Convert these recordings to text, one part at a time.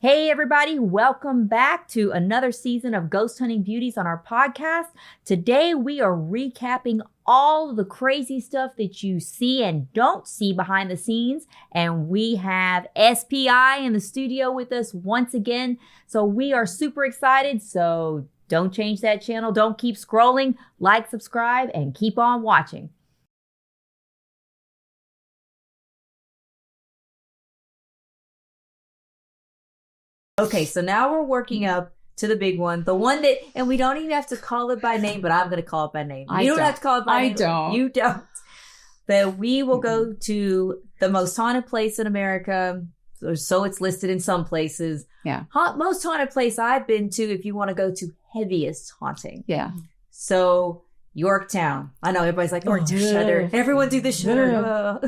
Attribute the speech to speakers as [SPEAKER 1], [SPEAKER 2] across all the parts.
[SPEAKER 1] Hey everybody, welcome back to another season of Ghost Hunting Beauties on our podcast. Today we are recapping all of the crazy stuff that you see and don't see behind the scenes. And we have SPI in the studio with us once again. So we are super excited. So don't change that channel. Don't keep scrolling. Like, subscribe, and keep on watching. Okay, so now we're working up to the big one. The one that, and we don't even have to call it by name, but I'm going to call it by name. You don't have to call it by name.
[SPEAKER 2] I don't.
[SPEAKER 1] You don't. That we will go to the most haunted place in America. So it's listed in some places.
[SPEAKER 2] Yeah.
[SPEAKER 1] Most haunted place I've been to if you want to go to heaviest haunting.
[SPEAKER 2] Yeah.
[SPEAKER 1] So Yorktown. I know everybody's like, Yorktown Shudder. Everyone do the Shudder.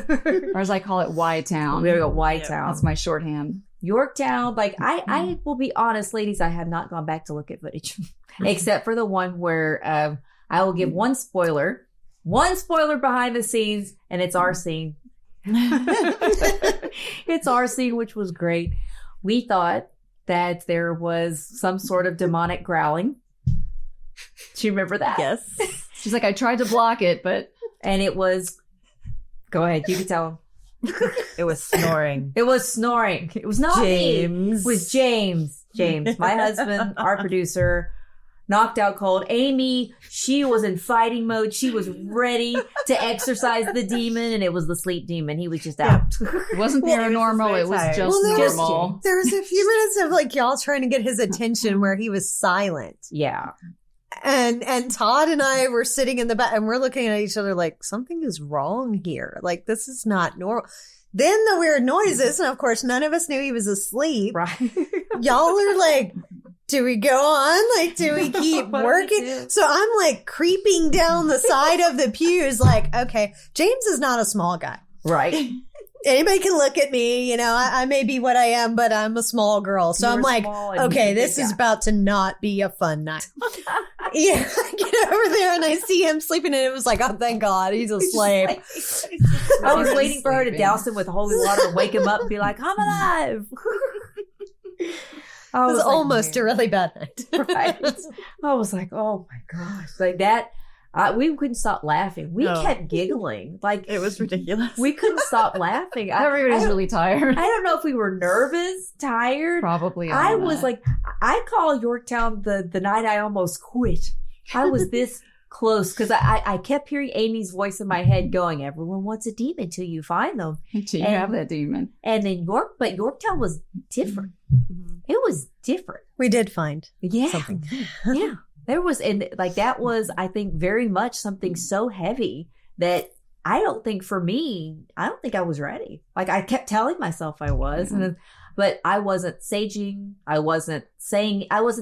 [SPEAKER 2] Or as I call it, Y-Town.
[SPEAKER 1] We go Y-Town.
[SPEAKER 2] That's my shorthand.
[SPEAKER 1] Yorktown, like I will be honest, ladies, I have not gone back to look at footage except for the one where I will give one spoiler behind the scenes, and it's our scene. It's our scene, which was great. We thought that there was some sort of demonic growling. Do you remember that?
[SPEAKER 3] Yes.
[SPEAKER 2] She's like, I tried to block it,
[SPEAKER 1] and it was, go ahead, you can tell them.
[SPEAKER 3] It was snoring.
[SPEAKER 1] It was snoring. It was not
[SPEAKER 3] James.
[SPEAKER 1] me. It was James. James, my husband, our producer, knocked out cold. Amy, she was in fighting mode. She was ready to exorcise the demon, and it was the sleep demon. He was just out.
[SPEAKER 2] it wasn't paranormal. It was just normal.
[SPEAKER 3] There was a few minutes of like y'all trying to get his attention where he was silent.
[SPEAKER 1] Yeah.
[SPEAKER 3] And Todd and I were sitting in the back and we're looking at each other like something is wrong here. Like this is not normal. Then the weird noises, and of course none of us knew he was asleep.
[SPEAKER 1] Right.
[SPEAKER 3] Y'all are like, do we go on? Like, do we keep working? So I'm like creeping down the side of the pews like, okay, James is not a small guy.
[SPEAKER 1] Right.
[SPEAKER 3] Anybody can look at me, you know, I may be what I am, but I'm a small girl. So I'm like, okay, this is about to not be a fun night. Yeah, I get over there and I see him sleeping, and it was like, oh, thank God, he's asleep.
[SPEAKER 1] I was waiting for her to douse him with holy water and wake him up and be like, I'm alive.
[SPEAKER 3] It was like, almost a really bad night.
[SPEAKER 1] Right. I was like, oh my gosh. Like that. We couldn't stop laughing. We kept giggling. Like
[SPEAKER 3] it was ridiculous.
[SPEAKER 1] We couldn't stop laughing.
[SPEAKER 2] Everybody's really tired.
[SPEAKER 1] I don't know if we were nervous, tired.
[SPEAKER 2] Probably.
[SPEAKER 1] I was like, I call Yorktown the night I almost quit. I was this close because I kept hearing Amy's voice in my head going, everyone wants a demon till you find them.
[SPEAKER 2] Until you have that demon.
[SPEAKER 1] And then Yorktown was different. Mm-hmm. It was different.
[SPEAKER 3] We did find
[SPEAKER 1] something. Yeah. There was, and like that was, I think, very much something so heavy that I don't think I was ready. Like I kept telling myself I was, but I wasn't saging. I wasn't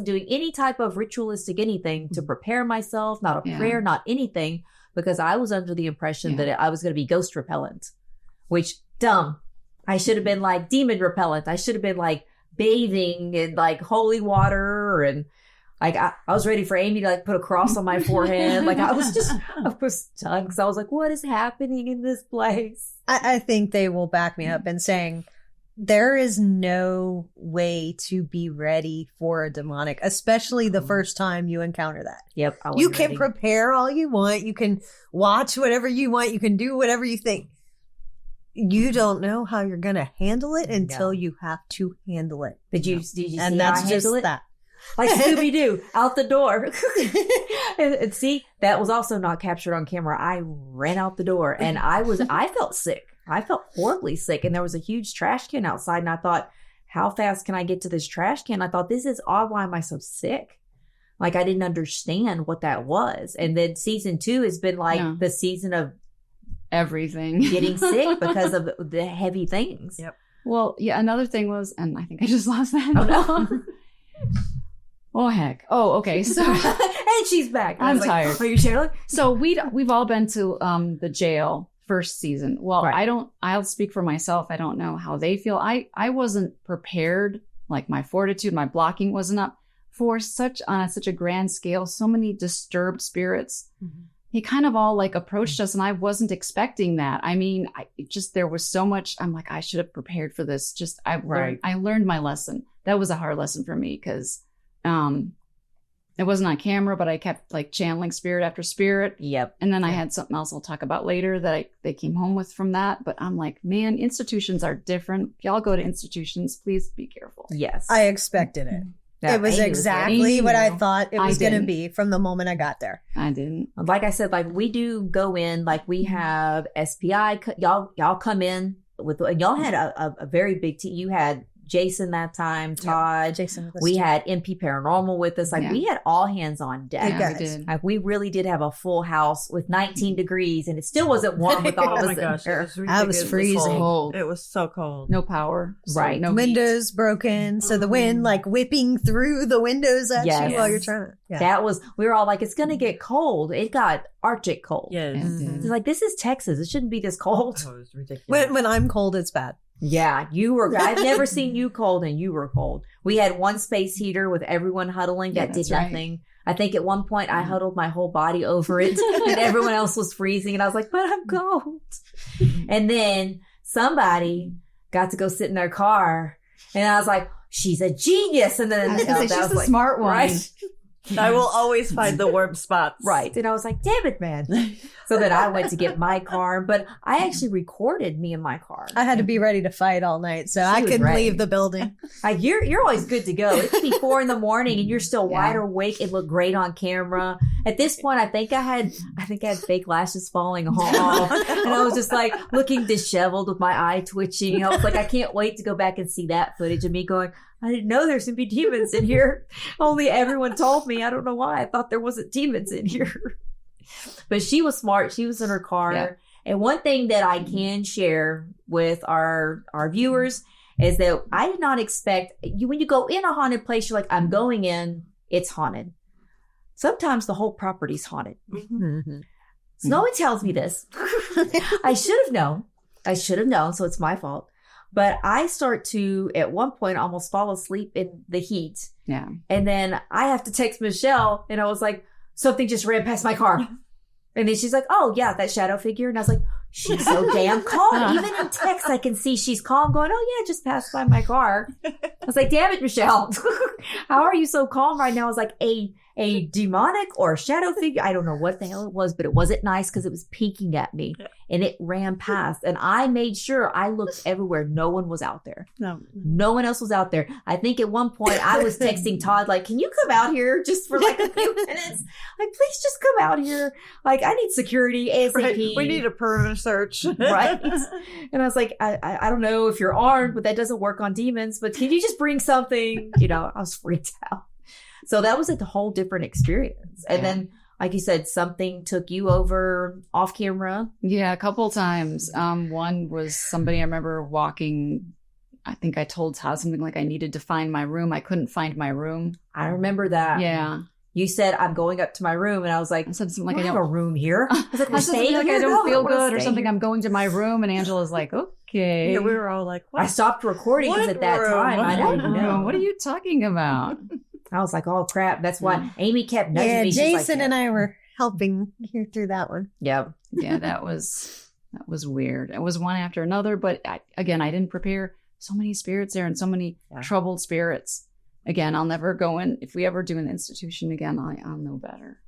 [SPEAKER 1] doing any type of ritualistic anything to prepare myself, not a prayer, not anything, because I was under the impression that I was going to be ghost repellent, which dumb. I should have been like demon repellent. I should have been like bathing in like holy water, and like I was ready for Amy to like put a cross on my forehead. Like I was done because I was like, what is happening in this place?
[SPEAKER 3] I think they will back me up in saying there is no way to be ready for a demonic, especially the first time you encounter that.
[SPEAKER 1] Yep.
[SPEAKER 3] You can prepare all you want. You can watch whatever you want. You can do whatever you think. You don't know how you're going to handle it until you have to handle it.
[SPEAKER 1] Did you see
[SPEAKER 3] and that's
[SPEAKER 1] how I
[SPEAKER 3] just
[SPEAKER 1] handle it?
[SPEAKER 3] That.
[SPEAKER 1] Like Scooby-Doo, out the door. And see, that was also not captured on camera. I ran out the door and I felt sick. I felt horribly sick. And there was a huge trash can outside. And I thought, how fast can I get to this trash can? I thought, this is odd. Why am I so sick? Like, I didn't understand what that was. And then season 2 has been like the season of
[SPEAKER 2] everything
[SPEAKER 1] getting sick because of the heavy things.
[SPEAKER 3] Yep.
[SPEAKER 2] Well, yeah, another thing was, and I think I just lost that.
[SPEAKER 1] Oh, no.
[SPEAKER 2] Oh, heck. Oh, okay. So,
[SPEAKER 1] and she's back.
[SPEAKER 2] I'm tired.
[SPEAKER 1] Are you Cheryl?
[SPEAKER 2] So we've all been to the jail first season. Well,
[SPEAKER 1] right.
[SPEAKER 2] I'll speak for myself. I don't know how they feel. I wasn't prepared. Like my fortitude, my blocking wasn't up for on such a grand scale. So many disturbed spirits he kind of all like approached us, and I wasn't expecting that. I mean, there was so much. I'm like, I should have prepared for this. I learned my lesson. That was a hard lesson for me because it wasn't on camera, but I kept like channeling spirit after spirit.
[SPEAKER 1] Yep.
[SPEAKER 2] And then I had something else I'll talk about later that they came home with from that. But I'm like, man, institutions are different. If y'all go to institutions, please be careful.
[SPEAKER 1] Yes.
[SPEAKER 3] I expected it.
[SPEAKER 1] Yeah,
[SPEAKER 3] it was exactly what I thought it was going to be from the moment I got there.
[SPEAKER 2] I didn't.
[SPEAKER 1] Like I said, like we do go in, like we have SPI. Y'all come in with, y'all had a very big team. You had Jason that time, Todd.
[SPEAKER 3] Jason.
[SPEAKER 1] We had MP Paranormal with us. Like we had all hands on deck.
[SPEAKER 2] Yeah, we did.
[SPEAKER 1] Like we really did have a full house with 19 degrees, and it still wasn't warm with all of us in there.
[SPEAKER 3] I was freezing.
[SPEAKER 4] Cold. It was so cold.
[SPEAKER 2] No power.
[SPEAKER 1] Right.
[SPEAKER 2] No
[SPEAKER 3] windows broken. So the wind like whipping through the windows at you while you're trying. Yeah.
[SPEAKER 1] That was, we were all like, it's going to get cold. It got Arctic cold.
[SPEAKER 4] Yes.
[SPEAKER 1] It's like, this is Texas. It shouldn't be this cold.
[SPEAKER 4] Oh, it was ridiculous.
[SPEAKER 3] When I'm cold, it's bad.
[SPEAKER 1] Yeah, you were. I've never seen you cold, and you were cold. We had one space heater with everyone huddling that did nothing. Right. I think at one point I huddled my whole body over it, and everyone else was freezing, and I was like, "But I'm cold." And then somebody got to go sit in their car, and I was like, "She's a genius!" And then
[SPEAKER 2] she's the smart one,
[SPEAKER 1] right?
[SPEAKER 4] I will always find the warm spots.
[SPEAKER 1] Right. And I was like, damn it, man. So then I went to get my car, but I actually recorded me in my car.
[SPEAKER 3] I had to be ready to fight all night, so I couldn't leave the building.
[SPEAKER 1] You're always good to go. It could be 4 a.m. and you're still wide awake. It looked great on camera. At this point, I think I had fake lashes falling off. And I was just like looking disheveled with my eye twitching. I was like, I can't wait to go back and see that footage of me going, I didn't know there's going to be demons in here. Only everyone told me. I don't know why. I thought there wasn't demons in here. But she was smart. She was in her car. Yeah. And one thing that I can share with our viewers is that I did not expect you, when you go in a haunted place, you're like, I'm going in, it's haunted. Sometimes the whole property's haunted. Mm-hmm. So no one tells me this. I should have known. So it's my fault. But I start to, at one point, almost fall asleep in the heat.
[SPEAKER 2] Yeah.
[SPEAKER 1] And then I have to text Michelle, and I was like, something just ran past my car. And then she's like, oh, yeah, that shadow figure. And I was like, she's so damn calm. Even in text, I can see she's calm, going, oh, yeah, just passed by my car. I was like, damn it, Michelle. How are you so calm right now? I was like, a demonic or a shadow figure. I don't know what the hell it was, but it wasn't nice because it was peeking at me and it ran past. And I made sure I looked everywhere. No one was out there. No one else was out there. I think at one point I was texting Todd, like, can you come out here just for like a few minutes? Like, please just come out here. Like, I need security ASAP.
[SPEAKER 4] Right. We need a perimeter search.
[SPEAKER 1] Right. And I was like, I don't know if you're armed, but that doesn't work on demons, but can you just bring something? You know, I was freaked out. So that was a whole different experience. And then, like you said, something took you over off camera.
[SPEAKER 2] Yeah, a couple times. One was somebody I remember walking. I think I told Todd something like I needed to find my room. I couldn't find my room.
[SPEAKER 1] I remember that.
[SPEAKER 2] Yeah.
[SPEAKER 1] You said, I'm going up to my room. And I was like, I said something like, I don't have a room here. I was like,
[SPEAKER 2] I said like, I don't feel good or something. I'm going to my room. And Angela's like, okay.
[SPEAKER 4] Yeah, we were all like, what?
[SPEAKER 1] I stopped recording because at that time, I didn't know.
[SPEAKER 2] What are you talking about?
[SPEAKER 1] I was like, oh, crap. That's why Amy kept nudging me.
[SPEAKER 3] Jason and I were helping here through that one.
[SPEAKER 1] Yep.
[SPEAKER 2] Yeah, that was weird. It was one after another. But I didn't prepare. So many spirits there and so many troubled spirits. Again, I'll never go in. If we ever do an institution again, I'll know better.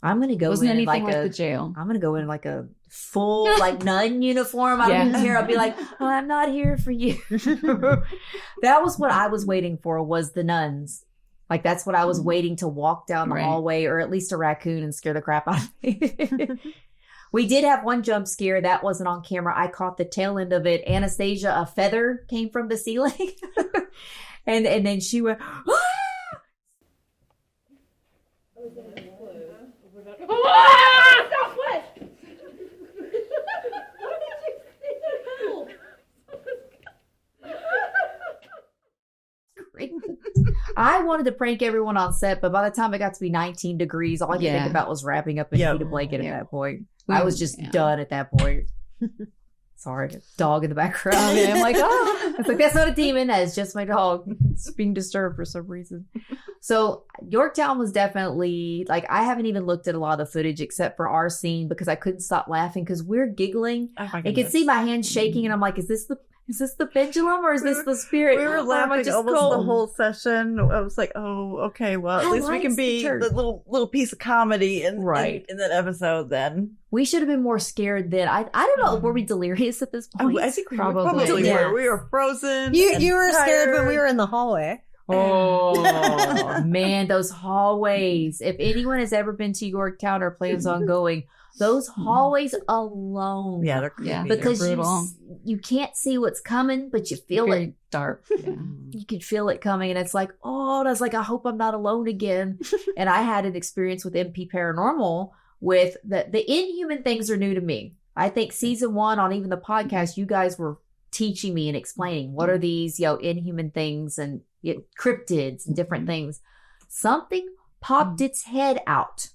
[SPEAKER 1] I'm going to go
[SPEAKER 2] Wasn't
[SPEAKER 1] in
[SPEAKER 2] anything like the jail.
[SPEAKER 1] I'm going to go in like a full like nun uniform. I don't even care. I'll be like, oh, I'm not here for you. That was what I was waiting for, was the nuns. Like, that's what I was waiting to walk down the hallway, or at least a raccoon, and scare the crap out of me. We did have one jump scare that wasn't on camera. I caught the tail end of it. Anastasia, a feather came from the ceiling. and then she went, ah! I wanted to prank everyone on set, but by the time it got to be 19 degrees, all I could think about was wrapping up and eat a blanket at that point. I was just done at that point. Sorry, dog in the background. And I'm like, oh, it's like, that's not a demon. That is just my dog. It's being disturbed for some reason. So Yorktown was definitely like, I haven't even looked at a lot of the footage except for our scene because I couldn't stop laughing because we're giggling. I could see my hands shaking and I'm like, is this the pendulum or is this the spirit?
[SPEAKER 4] We were laughing almost the whole session. I was like, oh, okay, well, at least we can be the little piece of comedy in that episode then.
[SPEAKER 1] We should have been more scared then. I don't know. Were we delirious at this point?
[SPEAKER 4] I think we probably were. We were frozen.
[SPEAKER 3] You were scared when we were in the hallway.
[SPEAKER 1] Oh, man, those hallways. If anyone has ever been to Yorktown or plans on going, those hallways alone.
[SPEAKER 4] Yeah, they're creepy.
[SPEAKER 1] Because you can't see what's coming, but you feel it.
[SPEAKER 2] Dark. Yeah.
[SPEAKER 1] You can feel it coming, and it's like, oh, and I was like, I hope I'm not alone again. And I had an experience with MP Paranormal with the inhuman things are new to me. I think season 1 on even the podcast, you guys were teaching me and explaining what are these, inhuman things and cryptids and different things. Something popped its head out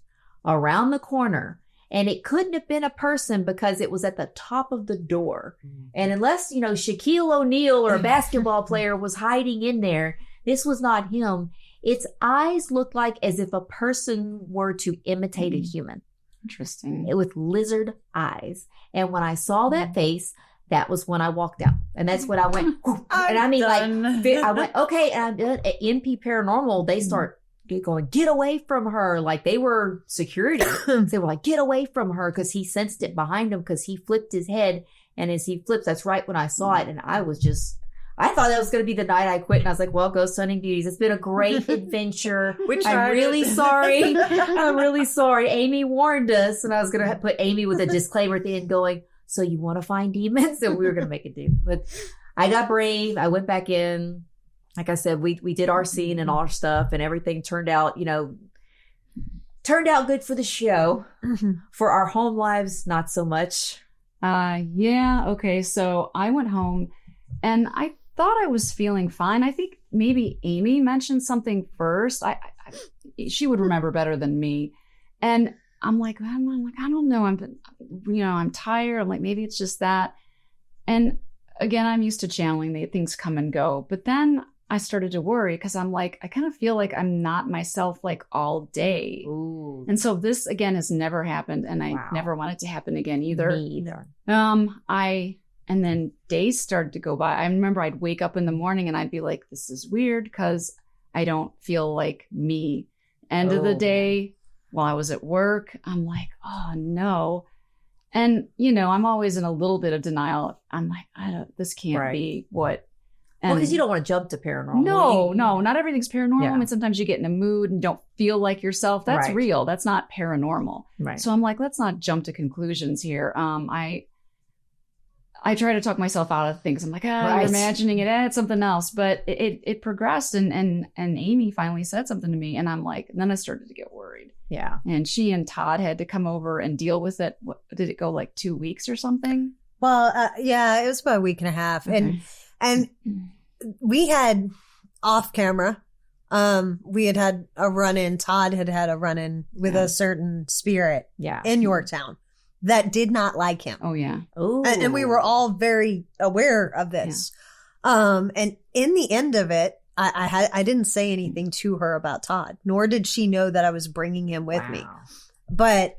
[SPEAKER 1] around the corner, and it couldn't have been a person because it was at the top of the door. And unless, Shaquille O'Neal or a basketball player was hiding in there, this was not him. Its eyes looked like as if a person were to imitate a human.
[SPEAKER 2] Interesting.
[SPEAKER 1] With lizard eyes. And when I saw that face, that was when I walked out. And that's when I went, and I mean,
[SPEAKER 4] done.
[SPEAKER 1] I went, okay. And I'm done. At MP Paranormal, they start going, get away from her. Like they were security. They were like, get away from her. Cause he sensed it behind him because he flipped his head. And as he flips, that's right when I saw it. And I thought that was going to be the night I quit. And I was like, well, Ghost Hunting Beauties, it's been a great adventure. I'm really sorry. I'm really sorry. Amy warned us. And I was going to put Amy with a disclaimer at the end going, so you want to find demons? And we were going to make it do. But I got brave. I went back in. Like I said, we did our scene and all our stuff and everything turned out, turned out good for the show. For our home lives, not so much.
[SPEAKER 2] Yeah. Okay. So I went home and I thought I was feeling fine. I think maybe Amy mentioned something first. She would remember better than me. And I'm like, I don't know. I'm tired. I'm like, maybe it's just that. And again, I'm used to channeling things come and go. But then I started to worry because I'm like, I kind of feel like I'm not myself like all day.
[SPEAKER 1] Ooh.
[SPEAKER 2] And so this again has never happened. And I never want it to happen again either.
[SPEAKER 1] Me either.
[SPEAKER 2] And then days started to go by. I remember I'd wake up in the morning and I'd be like, this is weird because I don't feel like me. End of the day, while I was at work, I'm like, oh no. And, I'm always in a little bit of denial. I'm like, this can't be what.
[SPEAKER 1] Well, because you don't want to jump to paranormal.
[SPEAKER 2] No, not everything's paranormal. Yeah. I mean, sometimes you get in a mood and don't feel like yourself. That's real. That's not paranormal. Right. So I'm like, let's not jump to conclusions here. I try to talk myself out of things. I'm like, you're imagining it. It's something else. But it progressed and Amy finally said something to me. And I'm like, and then I started to get worried.
[SPEAKER 1] Yeah.
[SPEAKER 2] And she and Todd had to come over and deal with it. What, did it go like 2 weeks or something?
[SPEAKER 3] Well, it was about a week and a half. Okay. And we had off camera, we had a run-in. Todd had a run-in with a certain spirit in Yorktown that did not like him.
[SPEAKER 2] Oh, yeah.
[SPEAKER 3] And we were all very aware of this. Yeah. And in the end of it, I didn't say anything to her about Todd, nor did she know that I was bringing him with me. But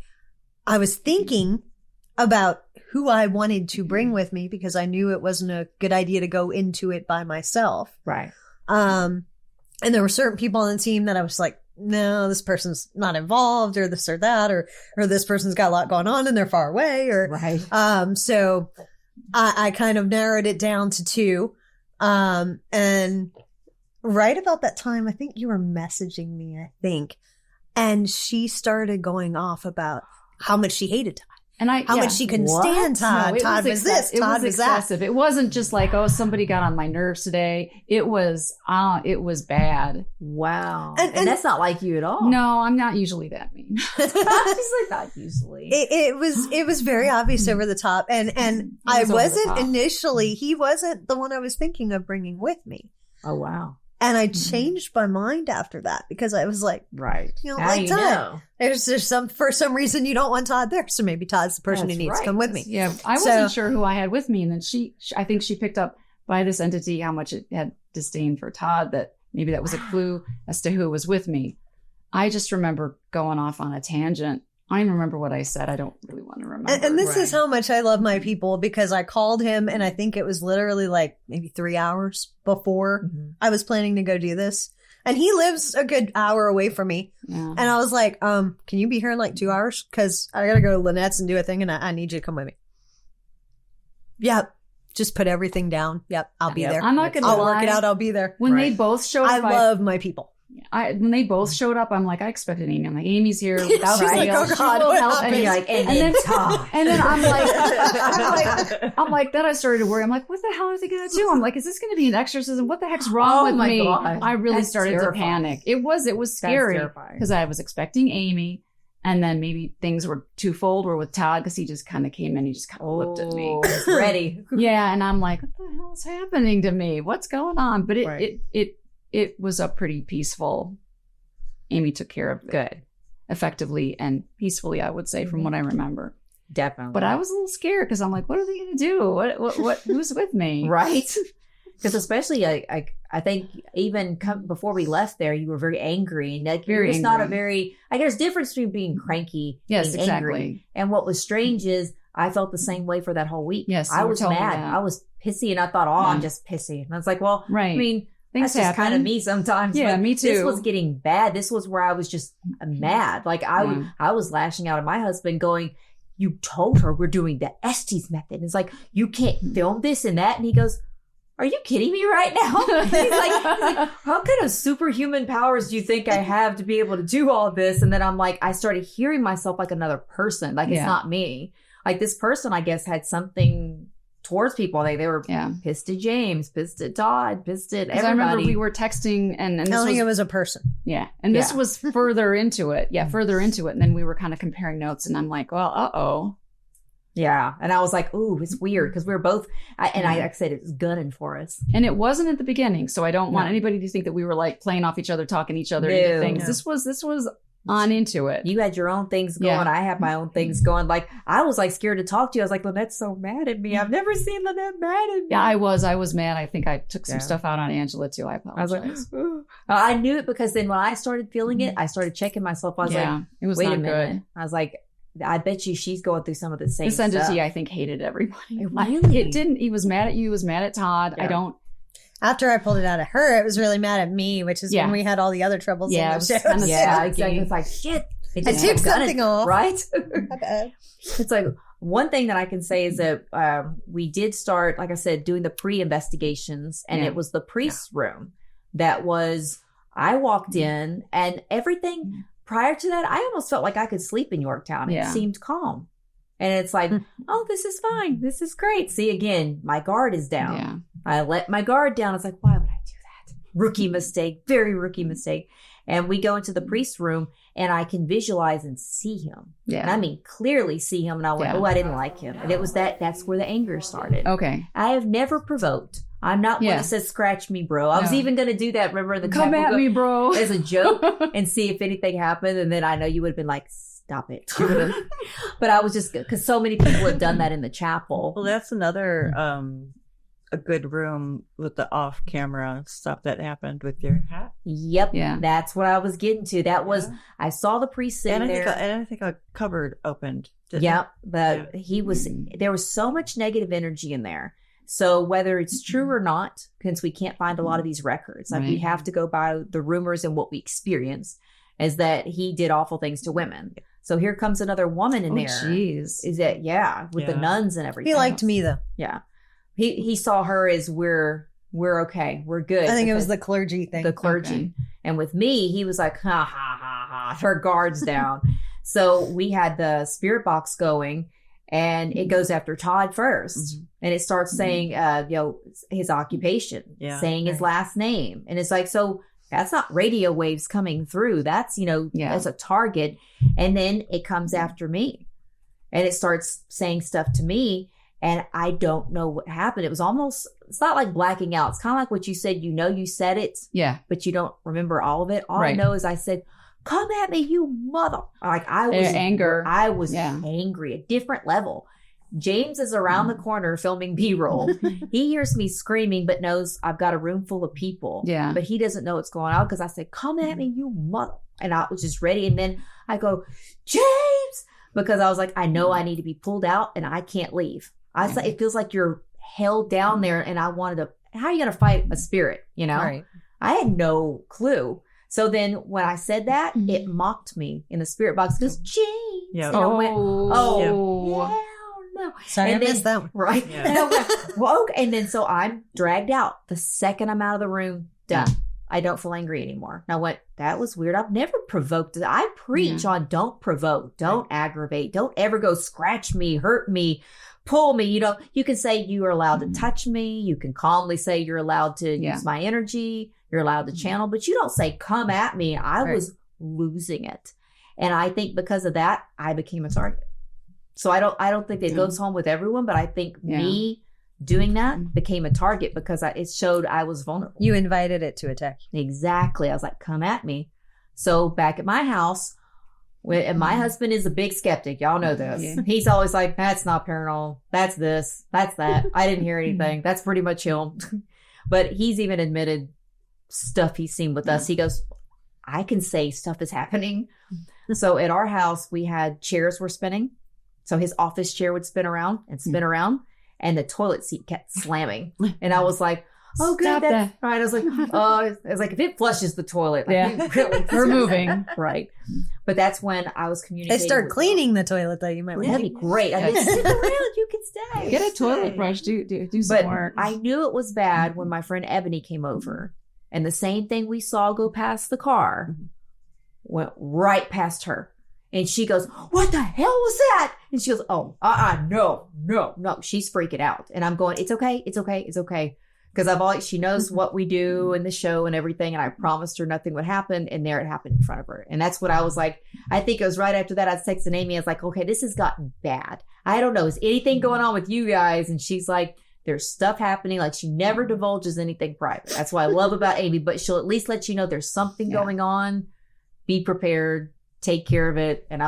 [SPEAKER 3] I was thinking about who I wanted to bring with me because I knew it wasn't a good idea to go into it by myself.
[SPEAKER 1] Right.
[SPEAKER 3] And there were certain people on the team that I was like, no, this person's not involved or this or that, or this person's got a lot going on and they're far away so I kind of narrowed it down to 2. And right about that time, I think you were messaging me, and she started going off about how much she hated Todd.
[SPEAKER 2] And
[SPEAKER 3] how much she couldn't stand Todd.
[SPEAKER 2] No,
[SPEAKER 3] Todd was this. Todd was
[SPEAKER 2] excessive.
[SPEAKER 3] that.
[SPEAKER 2] It wasn't just like, oh, somebody got on my nerves today. It was bad.
[SPEAKER 1] Wow. And that's not like you at all.
[SPEAKER 2] No, I'm not usually that mean.
[SPEAKER 1] She's like, not usually.
[SPEAKER 3] It was very obvious over the top. And I wasn't initially, he wasn't the one I was thinking of bringing with me.
[SPEAKER 1] Oh, wow.
[SPEAKER 3] And I changed my mind after that because I was like, like Todd. There's for some reason you don't want Todd there. So maybe Todd's the person who needs to come with me.
[SPEAKER 2] Yeah. I wasn't sure who I had with me. And then I think she picked up by this entity how much it had disdain for Todd that maybe that was a clue as to who was with me. I just remember going off on a tangent. I don't even remember what I said. I don't really want to remember.
[SPEAKER 3] And this is how much I love my people, because I called him and I think it was literally like maybe 3 hours before I was planning to go do this. And he lives a good hour away from me. Yeah. And I was like, can you be here in like 2 hours? Because I got to go to Lynette's and do a thing, and I need you to come with me. Yep. Just put everything down. Yep. I'll be there.
[SPEAKER 2] I'm not going to
[SPEAKER 3] I'll work it out. I'll be there.
[SPEAKER 2] When they both showed up.
[SPEAKER 3] I love my people.
[SPEAKER 2] When they both showed up, I'm like, I expected Amy. I'm like, Amy's here without
[SPEAKER 3] like, oh God,
[SPEAKER 2] she will help.
[SPEAKER 3] happened?
[SPEAKER 2] And you're like, and then I'm like, then I started to worry. I'm like, what the hell are they going to do? I'm like, is this going to be an exorcism? What the heck's wrong with me? God. I really started to panic. It was scary because I was expecting Amy. And then maybe things were twofold, or with Todd, because he just kind of came in, he just kind of looked at me.
[SPEAKER 1] Ready.
[SPEAKER 2] Yeah. And I'm like, what the hell is happening to me? What's going on? But it was a pretty peaceful. Amy took care of it effectively and peacefully, I would say, from what I remember.
[SPEAKER 1] Definitely.
[SPEAKER 2] But I was a little scared because I'm like, what are they going to do? What? Who's with me?
[SPEAKER 1] Right. Because especially, I think even before we left there, you were very angry. And like, you're just not a very, I guess, difference between being cranky and
[SPEAKER 2] exactly.
[SPEAKER 1] angry. And what was strange is I felt the same way for that whole week.
[SPEAKER 2] Yes,
[SPEAKER 1] I was mad. I was pissy, and I thought, I'm just pissy. And I was like, well, I mean, things that's just kind of me sometimes.
[SPEAKER 2] Yeah, me too.
[SPEAKER 1] This was getting bad. This was where I was just mad. Like I was lashing out at my husband going, you told her we're doing the Estes method. And it's like, you can't film this and that. And he goes, are you kidding me right now? He's like, how kind of superhuman powers do you think I have to be able to do all this? And then I'm like, I started hearing myself like another person. Like, it's not me. Like, this person, I guess, had something towards people. They were pissed at James, pissed at Todd, pissed at everybody.
[SPEAKER 2] I remember we were texting and
[SPEAKER 3] telling it was a person.
[SPEAKER 2] Yeah. And this was further into it. Yeah, further into it. And then we were kind of comparing notes, and I'm like, well, uh-oh.
[SPEAKER 1] Yeah. And I was like, ooh, it's weird, because we were both, like I said, it was gunning for us.
[SPEAKER 2] And it wasn't at the beginning. So I don't want anybody to think that we were like playing off each other, talking each other into things. No. This was on into it.
[SPEAKER 1] You had your own things going. I had my own things going. Like, I was like scared to talk to you. I was like, Lynette's so mad at me. I've never seen Lynette mad at me.
[SPEAKER 2] Yeah, I was mad. I think I took some stuff out on Angela too. I apologize.
[SPEAKER 1] I was like, I knew it, because then when I started feeling it, I started checking myself. I was like,
[SPEAKER 2] it was
[SPEAKER 1] wait
[SPEAKER 2] not
[SPEAKER 1] a minute.
[SPEAKER 2] Good.
[SPEAKER 1] I was like, I bet you she's going through some of the same stuff.
[SPEAKER 2] This entity, I think, hated everybody.
[SPEAKER 1] Really?
[SPEAKER 2] It didn't. He was mad at you. He was mad at Todd.
[SPEAKER 1] Yeah.
[SPEAKER 3] After I pulled it out of her, it was really mad at me, which is when we had all the other troubles.
[SPEAKER 2] Yeah,
[SPEAKER 3] in the
[SPEAKER 2] kind of
[SPEAKER 1] exactly. It's like, shit.
[SPEAKER 3] I took something off.
[SPEAKER 1] Right? It's like, one thing that I can say is that we did start, like I said, doing the pre-investigations, and it was the priest's room that was, I walked in, and everything prior to that, I almost felt like I could sleep in Yorktown. It seemed calm. And it's like, oh, this is fine. This is great. See, again, my guard is down.
[SPEAKER 2] Yeah.
[SPEAKER 1] I let my guard down. I was like, why would I do that? Rookie mistake. Very rookie mistake. And we go into the priest's room, and I can visualize and see him. Yeah. And I mean, clearly see him. And I went, I didn't like him. And it was that's where the anger started.
[SPEAKER 2] Okay.
[SPEAKER 1] I have never provoked. I'm not one that says, scratch me, bro. I was even going to do that. Remember the
[SPEAKER 2] come at me, bro,
[SPEAKER 1] as a joke and see if anything happened. And then I know you would have been like, stop it. But I was just, because so many people have done that in the chapel.
[SPEAKER 4] Well, that's another, a good room with the off-camera stuff that happened with your hat.
[SPEAKER 1] Yep. Yeah. That's what I was getting to. That was, I saw the priest sitting there.
[SPEAKER 4] And I think a cupboard opened.
[SPEAKER 1] Yep. But there was so much negative energy in there. So whether it's true or not, since we can't find a lot of these records, like we have to go by the rumors and what we experience, is that he did awful things to women. So here comes another woman in there.
[SPEAKER 2] Jeez.
[SPEAKER 1] Is that, with the nuns and everything.
[SPEAKER 3] He liked me though.
[SPEAKER 1] Yeah. He saw her as we're okay. We're good.
[SPEAKER 3] I think it was the clergy thing.
[SPEAKER 1] The clergy. Okay. And with me, he was like, ha, ha, ha, ha. Her guard's down. So we had the spirit box going, and it goes after Todd first. And it starts saying, his occupation, saying his last name. And it's like, so that's not radio waves coming through. That's, as a target. And then it comes after me, and it starts saying stuff to me. And I don't know what happened. It was almost, it's not like blacking out. It's kind of like what you said, you said it. Yeah. But you don't remember all of it. All I know is I said, come at me, you mother. Like I was
[SPEAKER 2] anger.
[SPEAKER 1] I was angry, a different level. James is around the corner filming B-roll. He hears me screaming, but knows I've got a room full of people.
[SPEAKER 2] Yeah.
[SPEAKER 1] But he doesn't know what's going on because I said, come at me, you mother. And I was just ready. And then I go, James, because I was like, I know I need to be pulled out and I can't leave. I was like, it feels like you're held down there. And I wanted to, how are you going to fight a spirit? You know,
[SPEAKER 3] Right.
[SPEAKER 1] I had no clue. So then when I said that, it mocked me in the spirit box. It goes, James.
[SPEAKER 4] Yeah.
[SPEAKER 1] And I went, oh, no.
[SPEAKER 3] Sorry,
[SPEAKER 1] And
[SPEAKER 3] I missed that one.
[SPEAKER 1] Right.
[SPEAKER 4] Yeah.
[SPEAKER 1] And I went, well, okay. And then so I'm dragged out. The second I'm out of the room, done. I don't feel angry anymore. And I went, that was weird. I've never provoked. I preach on don't provoke, don't aggravate, don't ever go scratch me, hurt me, pull me. You know, you can say you are allowed to touch me. You can calmly say you're allowed to use my energy. You're allowed to channel, but you don't say come at me. I was losing it. And I think because of that, I became a target. So I don't think it goes home with everyone, but I think me doing that became a target because it showed I was vulnerable.
[SPEAKER 3] You invited it to attack you.
[SPEAKER 1] Exactly. I was like, come at me. So back at my house, and my husband is a big skeptic. Y'all know this.
[SPEAKER 2] Yeah.
[SPEAKER 1] He's always like, that's not paranormal. That's this. That's that. I didn't hear anything. That's pretty much him. But he's even admitted stuff he's seen with us. He goes, I can say stuff is happening. So at our house, we had chairs were spinning. So his office chair would spin around and spin around, and the toilet seat kept slamming. And I was like, oh, good.
[SPEAKER 2] Stop
[SPEAKER 1] That's
[SPEAKER 2] that.
[SPEAKER 1] right. I was like, if it flushes the toilet, like,
[SPEAKER 2] We're moving.
[SPEAKER 1] right. But that's when I was communicating.
[SPEAKER 3] They start
[SPEAKER 1] with
[SPEAKER 3] cleaning the toilet, though. You might want
[SPEAKER 1] That'd be great. I mean, stick around. You can stay.
[SPEAKER 2] Get a toilet brush. Do some
[SPEAKER 1] But
[SPEAKER 2] work.
[SPEAKER 1] I knew it was bad when my friend Ebony came over, and the same thing we saw go past the car went right past her. And she goes, what the hell was that? And she goes, oh, no. She's freaking out. And I'm going, it's okay. Because she knows what we do in the show and everything. And I promised her nothing would happen. And there it happened in front of her. And that's what I was like. I think it was right after that. I was texting Amy. I was like, okay, this has gotten bad. I don't know. Is anything going on with you guys? And she's like, there's stuff happening. Like she never divulges anything private. That's what I love about Amy. But she'll at least let you know there's something going on. Be prepared. Take care of it. And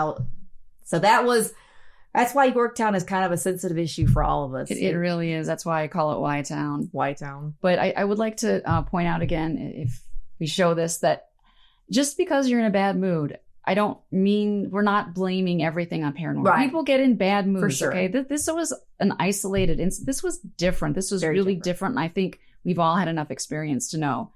[SPEAKER 1] that's why Yorktown is kind of a sensitive issue for all of us.
[SPEAKER 2] It really is. That's why I call it Y-Town.
[SPEAKER 1] Y-Town.
[SPEAKER 2] But I would like to point out again, if we show this, that just because you're in a bad mood, I don't mean we're not blaming everything on paranormal.
[SPEAKER 1] Right.
[SPEAKER 2] People get in bad moods.
[SPEAKER 1] For sure.
[SPEAKER 2] Okay. This was an isolated incident. This was different. This was
[SPEAKER 1] Very
[SPEAKER 2] really different. And I think we've all had enough experience to know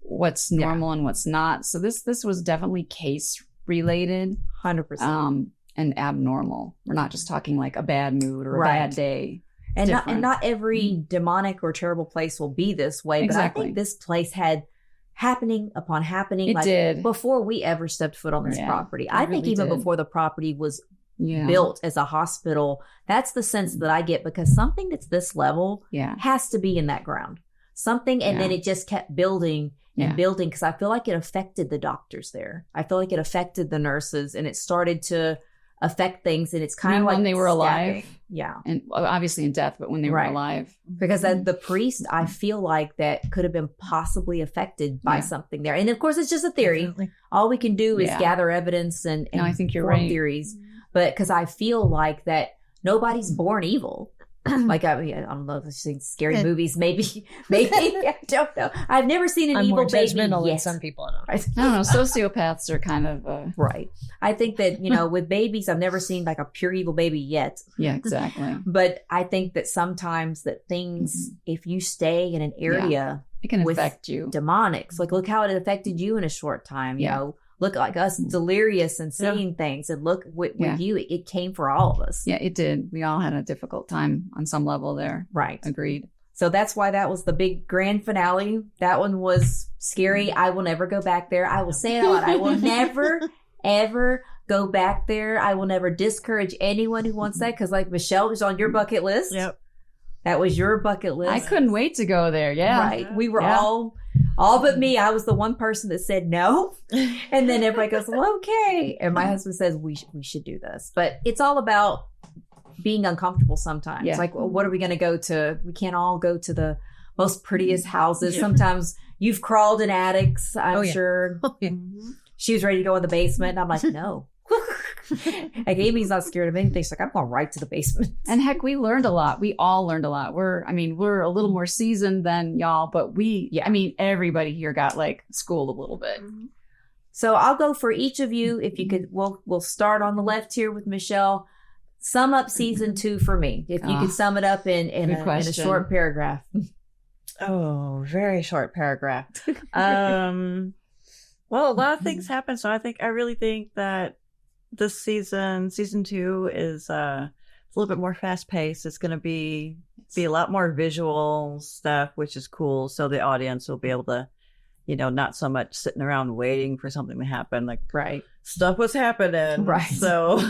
[SPEAKER 2] what's normal and what's not. So this was definitely case related.
[SPEAKER 1] 100%.
[SPEAKER 2] And abnormal. We're not just talking like a bad mood or a bad day.
[SPEAKER 1] And not every demonic or terrible place will be this way.
[SPEAKER 2] Exactly.
[SPEAKER 1] But I think this place had happening upon happening.
[SPEAKER 2] It did.
[SPEAKER 1] Before we ever stepped foot on this property. I think
[SPEAKER 2] really
[SPEAKER 1] even
[SPEAKER 2] did.
[SPEAKER 1] before the property was built as a hospital, that's the sense that I get, because something that's this level has to be in that ground. Something, and then it just kept building and building, because I feel like it affected the doctors there. I feel like it affected the nurses, and it started to affect things, and it's kind of like
[SPEAKER 2] when they were alive.
[SPEAKER 1] Yeah.
[SPEAKER 2] And obviously in death, but when they were alive.
[SPEAKER 1] Because the priest, I feel like that could have been possibly affected by something there. And of course, it's just a theory. Definitely. All we can do is gather evidence and
[SPEAKER 2] I think you're
[SPEAKER 1] form
[SPEAKER 2] right.
[SPEAKER 1] theories. But because I feel like that nobody's born evil. Like, I don't know if I've seen scary movies. Maybe. I don't know. I've never seen an evil baby yet.
[SPEAKER 3] Some people
[SPEAKER 2] I don't know. Sociopaths are kind of
[SPEAKER 1] right. I think that, with babies, I've never seen like a pure evil baby yet.
[SPEAKER 2] Yeah, exactly.
[SPEAKER 1] But I think that sometimes that things, if you stay in an area,
[SPEAKER 2] it can affect you.
[SPEAKER 1] Demonics. Like, look how it affected you in a short time. You know, look like us delirious and seeing things, and look with you, it came for all of us.
[SPEAKER 2] Yeah, it did. We all had a difficult time on some level there.
[SPEAKER 1] Right.
[SPEAKER 2] Agreed.
[SPEAKER 1] So that's why that was the big grand finale. That one was scary. I will never go back there. I will say it a lot. I will never, ever go back there. I will never discourage anyone who wants that, because like Michelle was on your bucket list.
[SPEAKER 4] Yep.
[SPEAKER 1] That was your bucket list.
[SPEAKER 2] I couldn't wait to go there. Yeah.
[SPEAKER 1] Right. We were all but me. I was the one person that said no. And then everybody goes, well, okay. And my husband says, we should do this. But it's all about being uncomfortable sometimes.
[SPEAKER 2] Yeah.
[SPEAKER 1] Like, well, what are we going to go to? We can't all go to the most prettiest houses. Sometimes you've crawled in attics, I'm sure. She was ready to go in the basement. And I'm like, no. Like Amy's not scared of anything. She's like, I'm going right to the basement.
[SPEAKER 2] And heck, we learned a lot. We all learned a lot. We're a little more seasoned than y'all, but everybody here got like schooled a little bit.
[SPEAKER 1] So I'll go for each of you. If you could, we'll start on the left here with Michelle. Sum up season 2 for me. If you could sum it up in a short paragraph.
[SPEAKER 4] Oh, very short paragraph. Well, a lot of things happen. So I really think that this season 2 is a little bit more fast paced. It's going to be a lot more visual stuff, which is cool. So the audience will be able to, not so much sitting around waiting for something to happen. Like, stuff was happening.
[SPEAKER 1] Right.
[SPEAKER 4] So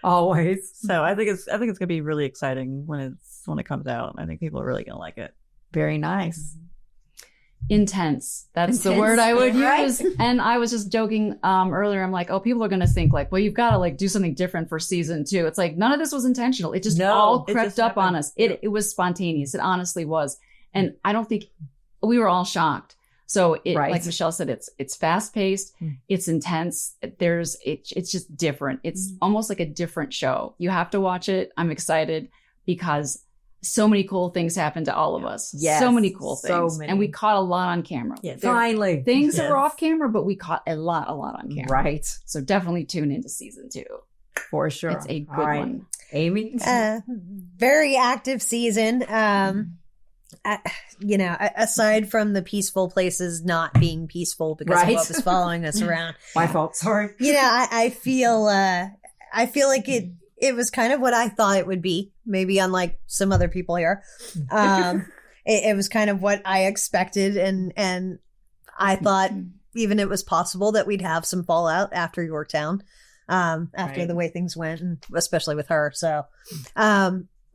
[SPEAKER 1] always.
[SPEAKER 4] So I think it's going to be really exciting when it comes out. I think people are really going to like it.
[SPEAKER 1] Very nice.
[SPEAKER 2] Intense. That's the word I would use. And I was just joking earlier. I'm like, people are going to think like, well, you've got to like do something different for season 2. It's like, none of this was intentional. It just all crept up on us. It was spontaneous. It honestly was. And I don't think we were all shocked. So like Michelle said, it's fast paced. It's intense. It's just different. It's almost like a different show. You have to watch it. I'm excited because so many cool things happened to all of us.
[SPEAKER 1] Yes,
[SPEAKER 2] so many cool things.
[SPEAKER 1] So many.
[SPEAKER 2] And we caught a lot on camera.
[SPEAKER 1] Yes. Finally.
[SPEAKER 2] Things that were off camera, but we caught a lot on camera.
[SPEAKER 1] Right.
[SPEAKER 2] So definitely tune into season 2.
[SPEAKER 1] For sure.
[SPEAKER 2] It's a good one.
[SPEAKER 1] Amy?
[SPEAKER 3] Very active season. Aside from the peaceful places not being peaceful because of what was following us around.
[SPEAKER 1] My fault. Sorry.
[SPEAKER 3] I feel like it was kind of what I thought it would be. Maybe unlike some other people here. It was kind of what I expected. And I thought even it was possible that we'd have some fallout after Yorktown, after the way things went, and especially with her. So,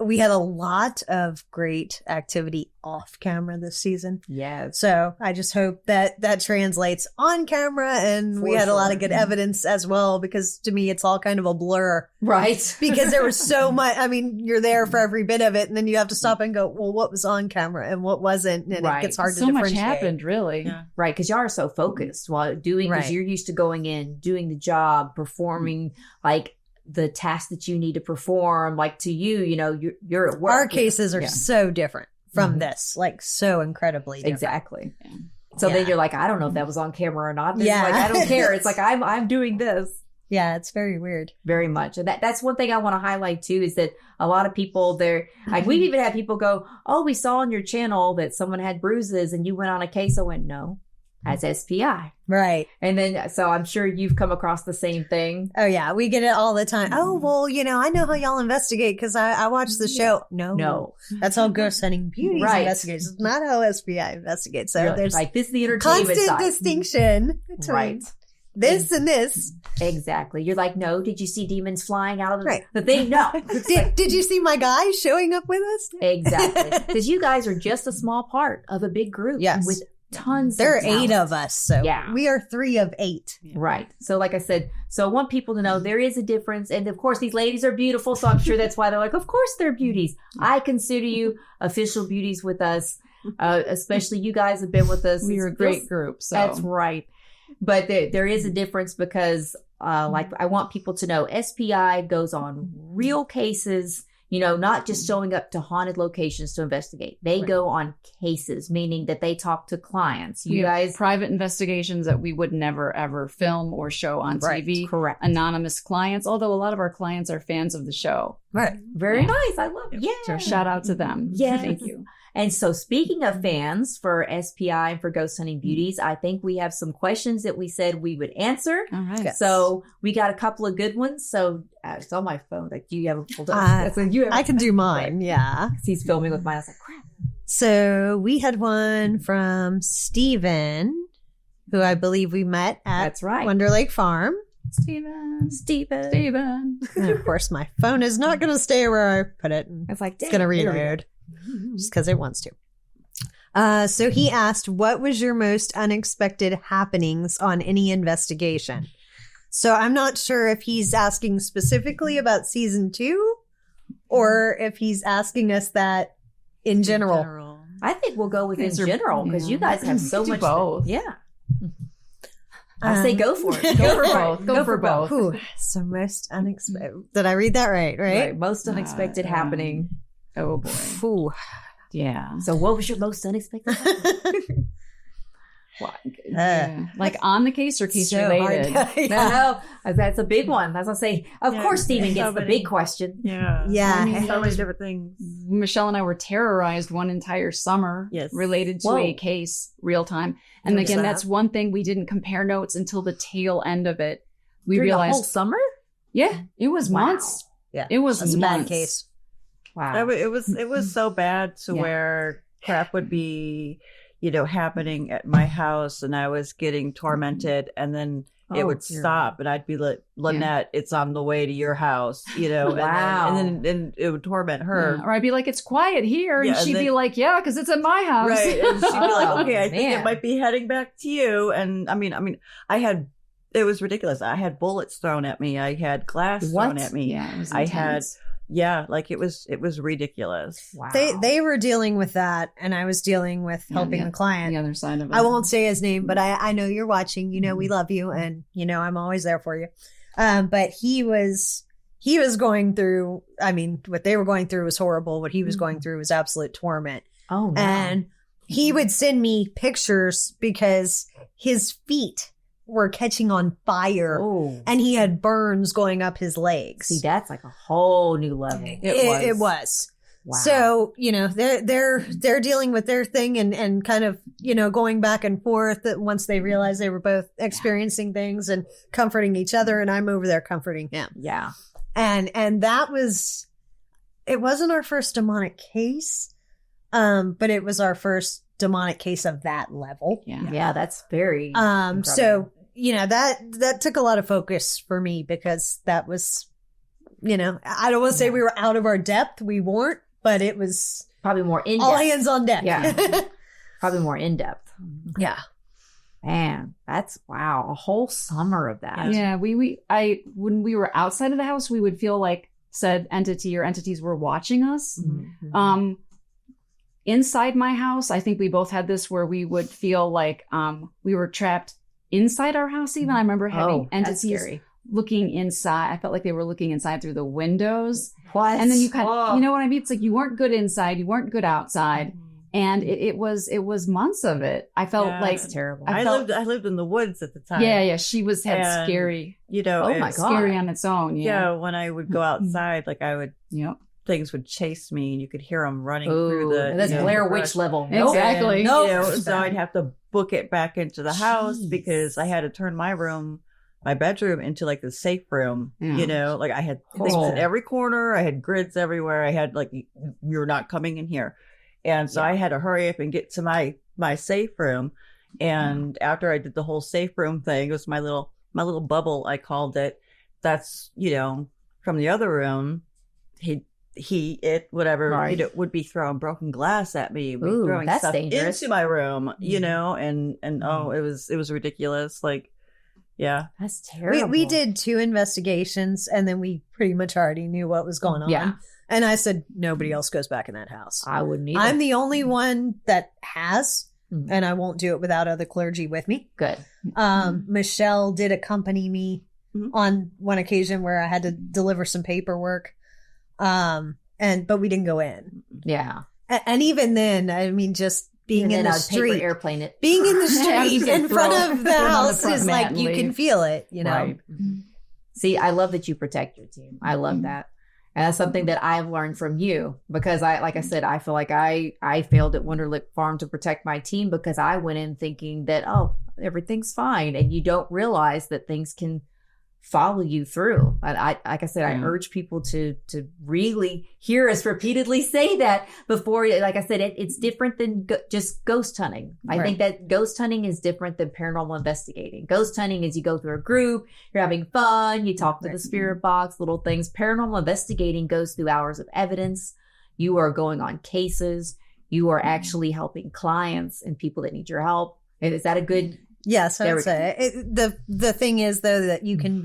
[SPEAKER 3] we had a lot of great activity off camera this season.
[SPEAKER 1] Yeah.
[SPEAKER 3] So I just hope that translates on camera, and we had a lot of good evidence as well, because to me, it's all kind of a blur.
[SPEAKER 1] Right.
[SPEAKER 3] Because there was so much, you're there for every bit of it, and then you have to stop and go, well, what was on camera and what wasn't? And it gets hard to differentiate.
[SPEAKER 2] So much happened, really.
[SPEAKER 1] Yeah. Right. Because y'all are so focused while doing, because you're used to going in, doing the job, performing like the tasks that you need to perform, like to you, you're at work.
[SPEAKER 3] Our cases are so different from this, like so incredibly different.
[SPEAKER 1] Exactly. Yeah. So then you're like, I don't know if that was on camera or not. Like, I don't care. It's like, I'm doing this.
[SPEAKER 3] Yeah, it's very weird.
[SPEAKER 1] Very much. And that's one thing I want to highlight too, is that a lot of people there, like we've even had people go, oh, we saw on your channel that someone had bruises and you went on a case. I went, no. As SPI.
[SPEAKER 3] Right.
[SPEAKER 1] And then, so I'm sure you've come across the same thing.
[SPEAKER 3] Oh, yeah. We get it all the time. Oh, well, I know how y'all investigate because I watch the show. No. That's how Ghost Hunting Beauties investigates. It's not how SPI investigates. So there's
[SPEAKER 1] like, this is the entertainment
[SPEAKER 3] constant
[SPEAKER 1] side.
[SPEAKER 3] Distinction between this and this.
[SPEAKER 1] Exactly. You're like, no, did you see demons flying out of the thing? No.
[SPEAKER 3] Did you see my guy showing up with us?
[SPEAKER 1] Exactly. Because you guys are just a small part of a big group.
[SPEAKER 3] Yes.
[SPEAKER 1] With tons.
[SPEAKER 3] There are
[SPEAKER 1] of talent.
[SPEAKER 3] 8 of us, so we are 3 of 8.
[SPEAKER 1] Right. So like I said, so I want people to know there is a difference. And of course, these ladies are beautiful. So I'm sure that's why they're like, of course they're beauties. I consider you official beauties with us. Especially you guys have been with us.
[SPEAKER 2] We're a great group. So
[SPEAKER 1] that's right. But there is a difference because like I want people to know SPI goes on real cases. Not just showing up to haunted locations to investigate. They go on cases, meaning that they talk to clients. You guys,
[SPEAKER 2] private investigations that we would never, ever film or show on TV.
[SPEAKER 1] Correct.
[SPEAKER 2] Anonymous clients, although a lot of our clients are fans of the show.
[SPEAKER 1] Right. Very nice. I love it. Yeah.
[SPEAKER 2] So shout out to them.
[SPEAKER 1] Yeah.
[SPEAKER 2] Thank you.
[SPEAKER 1] And so speaking of fans for SPI and for Ghost Hunting Beauties, I think we have some questions that we said we would answer.
[SPEAKER 2] All right.
[SPEAKER 1] Yes. So we got a couple of good ones. So it's on my phone. Like, do you have a full
[SPEAKER 3] I can do mine. Yeah.
[SPEAKER 1] He's filming with mine. I was like, crap.
[SPEAKER 3] So we had one from Steven, who I believe we met at Wonder Lake Farm.
[SPEAKER 2] Steven.
[SPEAKER 3] And of course, my phone is not going to stay where I put it.
[SPEAKER 1] It's like,
[SPEAKER 3] it's going to reload. Just because it wants to. So he asked, what was your most unexpected happenings on any investigation? So I'm not sure if he's asking specifically about season 2 or if he's asking us that in general.
[SPEAKER 1] I think we'll go with in general because you guys have so much.
[SPEAKER 2] Both.
[SPEAKER 1] Yeah. I say go for it.
[SPEAKER 2] Go for both. Go for both.
[SPEAKER 3] Ooh, so most unexpected. Did I read that right?
[SPEAKER 1] Most unexpected happening.
[SPEAKER 2] Oh boy.
[SPEAKER 3] Ooh.
[SPEAKER 2] Yeah.
[SPEAKER 1] So what was your most unexpected happening?
[SPEAKER 2] Like on the case or case
[SPEAKER 3] So
[SPEAKER 2] related?
[SPEAKER 1] No, that's a big one. As I say, of course, Stephen gets the big question.
[SPEAKER 4] Yeah.
[SPEAKER 3] Yeah.
[SPEAKER 2] I mean,
[SPEAKER 4] So many different things.
[SPEAKER 2] Michelle and I were terrorized one entire summer related to a case real time. And again, that's one thing we didn't compare notes until the tail end of it. We
[SPEAKER 1] During
[SPEAKER 2] realized
[SPEAKER 1] the whole summer?
[SPEAKER 2] Yeah, it was months.
[SPEAKER 3] Yeah.
[SPEAKER 2] It was
[SPEAKER 3] That's a
[SPEAKER 2] months.
[SPEAKER 3] bad case.
[SPEAKER 1] Wow.
[SPEAKER 4] It was so bad to where crap would be, happening at my house and I was getting tormented and then it would stop and I'd be like, Lynette, it's on the way to your house,
[SPEAKER 1] Wow.
[SPEAKER 4] and then it would torment her.
[SPEAKER 2] Or I'd be like, it's quiet here. And she'd be like, yeah, because it's at my house.
[SPEAKER 4] Right. And she'd be like, okay, I think it might be heading back to you. And I mean, it was ridiculous. I had bullets thrown at me. I had glass thrown at me.
[SPEAKER 2] Yeah, it was
[SPEAKER 4] intense. It was ridiculous.
[SPEAKER 1] Wow.
[SPEAKER 3] They were dealing with that, and I was dealing with helping the client.
[SPEAKER 2] The other side of it.
[SPEAKER 3] I won't say his name, but I know you're watching. We love you, and I'm always there for you. But he was going through. I mean, what they were going through was horrible. What he was going through was absolute torment.
[SPEAKER 1] Oh, no.
[SPEAKER 3] And he would send me pictures because his feet were catching on fire and he had burns going up his legs.
[SPEAKER 1] See, that's like a whole new level.
[SPEAKER 3] It was.
[SPEAKER 1] Wow.
[SPEAKER 3] So, they're dealing with their thing and kind of, going back and forth once they realized they were both experiencing things and comforting each other. And I'm over there comforting him.
[SPEAKER 1] Yeah.
[SPEAKER 3] And it wasn't our first demonic case. But it was our first demonic case of that level.
[SPEAKER 1] Yeah, that's very
[SPEAKER 3] incredible. So, that took a lot of focus for me because that was, I don't want to say we were out of our depth. We weren't, but it was
[SPEAKER 1] probably more in depth.
[SPEAKER 3] All hands on deck.
[SPEAKER 1] Yeah. Probably more in depth.
[SPEAKER 3] Yeah.
[SPEAKER 1] Man, that's wow. A whole summer of that.
[SPEAKER 2] Yeah. When we were outside of the house, we would feel like said entity or entities were watching us.
[SPEAKER 1] Mm-hmm.
[SPEAKER 2] Inside my house, I think we both had this where we would feel like we were trapped inside our house even. I remember having entities looking inside. I felt like they were looking inside through the windows.
[SPEAKER 1] What?
[SPEAKER 2] And then you kind of, you know what I mean? It's like you weren't good inside, you weren't good outside. And it was months of it. I felt like
[SPEAKER 1] that's terrible.
[SPEAKER 4] I lived in the woods at the time.
[SPEAKER 2] Yeah. She had scary.
[SPEAKER 1] Oh my God.
[SPEAKER 2] Scary on its own.
[SPEAKER 4] Yeah. When I would go outside, like I would, things would chase me and you could hear them running through the.
[SPEAKER 1] That's Blair Witch level.
[SPEAKER 2] Exactly.
[SPEAKER 4] So I'd have to book it back into the house because I had to turn my bedroom into like the safe room, like I had things in every corner. I had grids everywhere. I had like, you're not coming in here. And so I had to hurry up and get to my safe room. And after I did the whole safe room thing, it was my little bubble, I called it. That's, from the other room, would be throwing broken glass at me, throwing
[SPEAKER 1] that's
[SPEAKER 4] stuff
[SPEAKER 1] dangerous.
[SPEAKER 4] into my room, and it was ridiculous. Like, yeah,
[SPEAKER 1] that's terrible.
[SPEAKER 3] We did 2 investigations and then we pretty much already knew what was going on.
[SPEAKER 1] Yeah.
[SPEAKER 3] And I said, nobody else goes back in that house.
[SPEAKER 1] I wouldn't either.
[SPEAKER 3] I'm the only one that has, and I won't do it without other clergy with me.
[SPEAKER 1] Good.
[SPEAKER 3] Michelle did accompany me on one occasion where I had to deliver some paperwork. But we didn't go in.
[SPEAKER 1] Yeah.
[SPEAKER 3] And even then, I mean, just being in the street,
[SPEAKER 1] airplane it.
[SPEAKER 3] being in the street in front of the house is like, you can feel it,
[SPEAKER 1] Right. See, I love that you protect your team. I love that. And that's something that I've learned from you because like I said, I feel like I failed at Wonderlick Farm to protect my team because I went in thinking that, everything's fine. And you don't realize that things can follow you through. Like I said, I urge people to really hear us repeatedly say that before. Like I said, it's different than just ghost hunting. I think that ghost hunting is different than paranormal investigating. Ghost hunting is you go through a group, you're having fun, you talk to the spirit box, little things. Paranormal investigating goes through hours of evidence. You are going on cases. You are actually helping clients and people that need your help. Is that a good?
[SPEAKER 3] Yes, I would say the thing is though that you can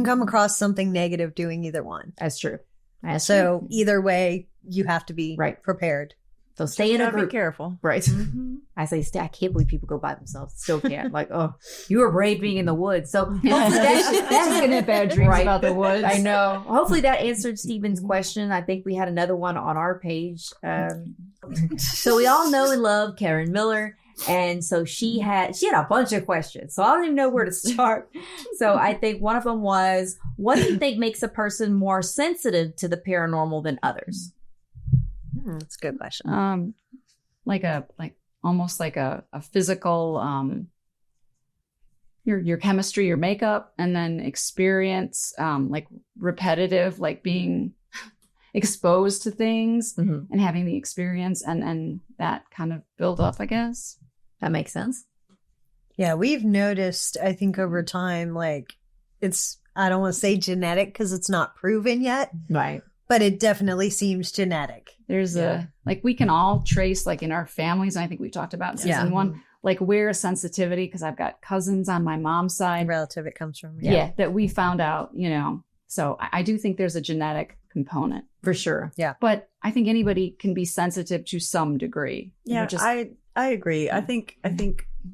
[SPEAKER 3] come across something negative doing either one.
[SPEAKER 1] That's true.
[SPEAKER 3] So either way, you have to be prepared.
[SPEAKER 1] So stay in a group.
[SPEAKER 4] Be careful.
[SPEAKER 1] Right.
[SPEAKER 4] Mm-hmm.
[SPEAKER 1] I say, I can't believe people go by themselves. Still can't. Like, oh, you were brave being in the woods. So hopefully that's
[SPEAKER 2] gonna have bad dreams about the woods.
[SPEAKER 1] I know. Hopefully that answered Stephen's question. I think we had another one on our page. So we all know and love Karen Miller. And so she had a bunch of questions. So I don't even know where to start. So I think one of them was, what do you think makes a person more sensitive to the paranormal than others?
[SPEAKER 3] That's a good question.
[SPEAKER 2] Almost like a physical, your chemistry, your makeup, and then experience, like repetitive, like being exposed to things and having the experience and that kind of build up, I guess.
[SPEAKER 1] That makes sense.
[SPEAKER 3] Yeah, we've noticed, I think over time, like I don't want to say genetic because it's not proven yet.
[SPEAKER 1] Right.
[SPEAKER 3] But it definitely seems genetic.
[SPEAKER 2] There's we can all trace, like in our families, and I think we talked about in season 1, like where a sensitivity, because I've got cousins on my mom's side.
[SPEAKER 3] Relative it comes from.
[SPEAKER 2] Yeah, that we found out, So I do think there's a genetic component.
[SPEAKER 1] For sure.
[SPEAKER 3] Yeah.
[SPEAKER 2] But I think anybody can be sensitive to some degree.
[SPEAKER 4] Yeah, I agree. I think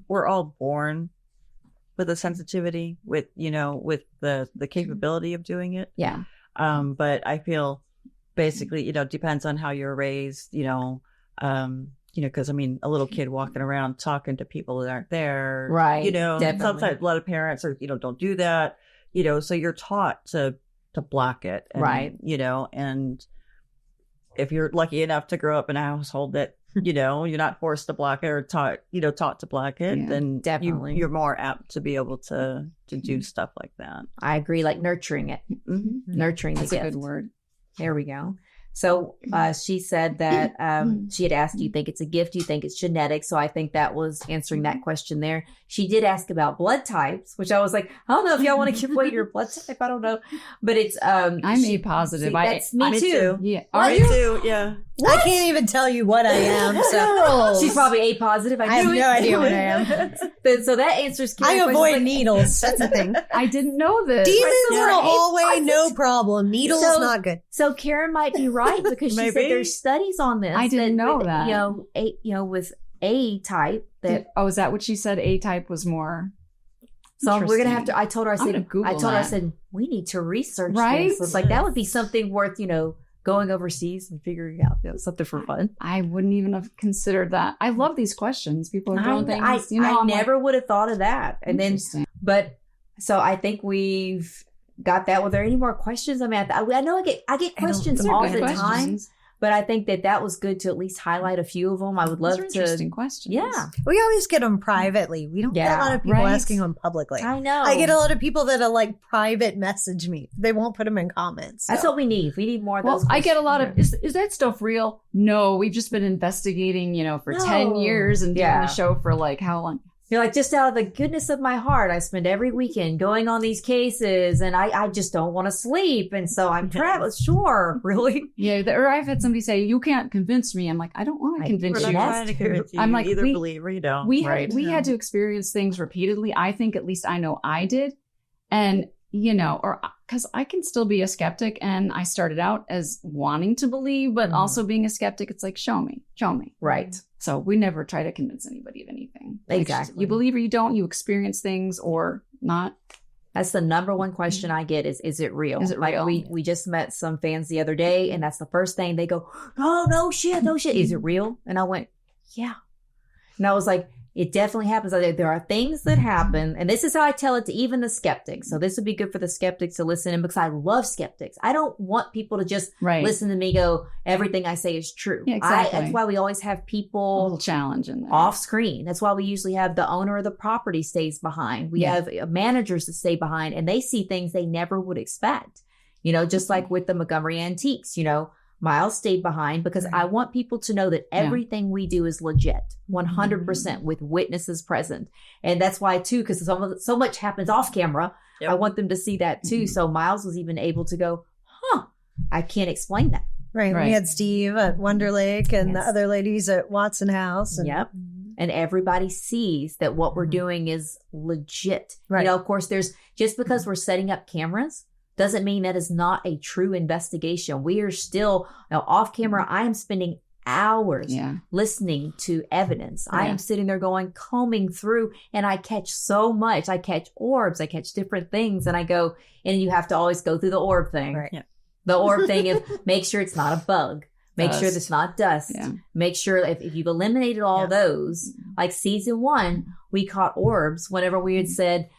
[SPEAKER 4] we're all born with a sensitivity, with the capability of doing it.
[SPEAKER 1] Yeah.
[SPEAKER 4] But I feel basically, depends on how you're raised, because I mean, a little kid walking around talking to people that aren't there,
[SPEAKER 1] right?
[SPEAKER 4] Definitely. Sometimes a lot of parents are, don't do that, so you're taught to block it, and,
[SPEAKER 1] right?
[SPEAKER 4] And if you're lucky enough to grow up in a household that you're not forced to block it or taught to block it, then definitely you're more apt to be able to do stuff like that.
[SPEAKER 1] I agree. Like nurturing it, nurturing.
[SPEAKER 2] That's a good word.
[SPEAKER 1] There we go. So she said that she had asked, do you think it's a gift? Do you think it's genetic? So I think that was answering that question there. She did ask about blood types, which I was like, I don't know if y'all want to give away your blood type. I don't know. But it's...
[SPEAKER 2] I'm A positive.
[SPEAKER 1] That's me too.
[SPEAKER 2] Yeah.
[SPEAKER 4] Are you? Me too, yeah.
[SPEAKER 3] What? I can't even tell you what I am. So.
[SPEAKER 1] She's probably A positive.
[SPEAKER 3] I have no idea what I am.
[SPEAKER 1] So that answers...
[SPEAKER 3] I avoid needles. That's the thing.
[SPEAKER 2] I didn't know this.
[SPEAKER 3] Demons in the hallway, no problem. Needles, not good.
[SPEAKER 1] So Karen might be right because she said there's studies on this.
[SPEAKER 2] I didn't know that.
[SPEAKER 1] With A type.
[SPEAKER 2] Is that what she said? A type was more.
[SPEAKER 1] So we're gonna have to. I told her. I said we need to research this. So it's like that would be something worth going overseas and figuring out something for fun.
[SPEAKER 2] I wouldn't even have considered that. I love these questions. People are doing things.
[SPEAKER 1] I never would have thought of that. And then, so I think we've got that. Were there any more questions? I mean, I know I get questions all the time. But I think that was good to at least highlight a few of them. I would love to.
[SPEAKER 2] Interesting questions.
[SPEAKER 1] Yeah.
[SPEAKER 3] We always get them privately. We don't get a lot of people asking them publicly.
[SPEAKER 1] I know.
[SPEAKER 3] I get a lot of people that are like private message me. They won't put them in comments.
[SPEAKER 1] So. That's what we need. We need more of those.
[SPEAKER 2] I get a lot of, is that stuff real? No, we've just been investigating, for 10 years and doing the show for like how long?
[SPEAKER 1] You're like, just out of the goodness of my heart, I spend every weekend going on these cases and I just don't want to sleep. And so I'm traveling. Sure, really?
[SPEAKER 2] Yeah. Or I've had somebody say, you can't convince me. I'm like, I don't want to convince you.
[SPEAKER 4] We're not trying to convince you. I'm like, either believe or you don't.
[SPEAKER 2] We had to experience things repeatedly. I think at least I know I did. And, or because I can still be a skeptic. And I started out as wanting to believe, but also being a skeptic. It's like, show me.
[SPEAKER 1] Right.
[SPEAKER 2] So we never try to convince anybody of anything.
[SPEAKER 1] Exactly.
[SPEAKER 2] You believe or you don't, you experience things or not.
[SPEAKER 1] That's the number one question I get is it real?
[SPEAKER 2] Is it real?
[SPEAKER 1] We just met some fans the other day and that's the first thing they go, no shit. Is it real? And I went, yeah. And I was like, it definitely happens. There are things that happen. And this is how I tell it to even the skeptics. So this would be good for the skeptics to listen in because I love skeptics. I don't want people to just listen to me go, everything I say is true.
[SPEAKER 2] Yeah, exactly.
[SPEAKER 1] That's why we always have people
[SPEAKER 2] a little challenge in there.
[SPEAKER 1] Off screen. That's why we usually have the owner of the property stays behind. We have managers that stay behind and they see things they never would expect. Just like with the Montgomery Antiques, Miles stayed behind because I want people to know that everything we do is legit, 100% with witnesses present. And that's why too, because so much happens off camera. Yep. I want them to see that too. So Miles was even able to go, I can't explain that.
[SPEAKER 3] Right. We had Steve at Wonder Lake and the other ladies at Watson House. And,
[SPEAKER 1] and everybody sees that what we're doing is legit.
[SPEAKER 3] Right.
[SPEAKER 1] Of course, just because we're setting up cameras doesn't mean that is not a true investigation. We are still off camera. I am spending hours listening to evidence. I am sitting there combing through, and I catch so much. I catch orbs, I catch different things, and I go, and you have to always go through the orb thing.
[SPEAKER 3] Right. Yeah.
[SPEAKER 1] The orb thing is make sure it's not a bug. Make sure there's not dust. Yeah. Make sure if you've eliminated all those, like season 1, we caught orbs whenever we had said,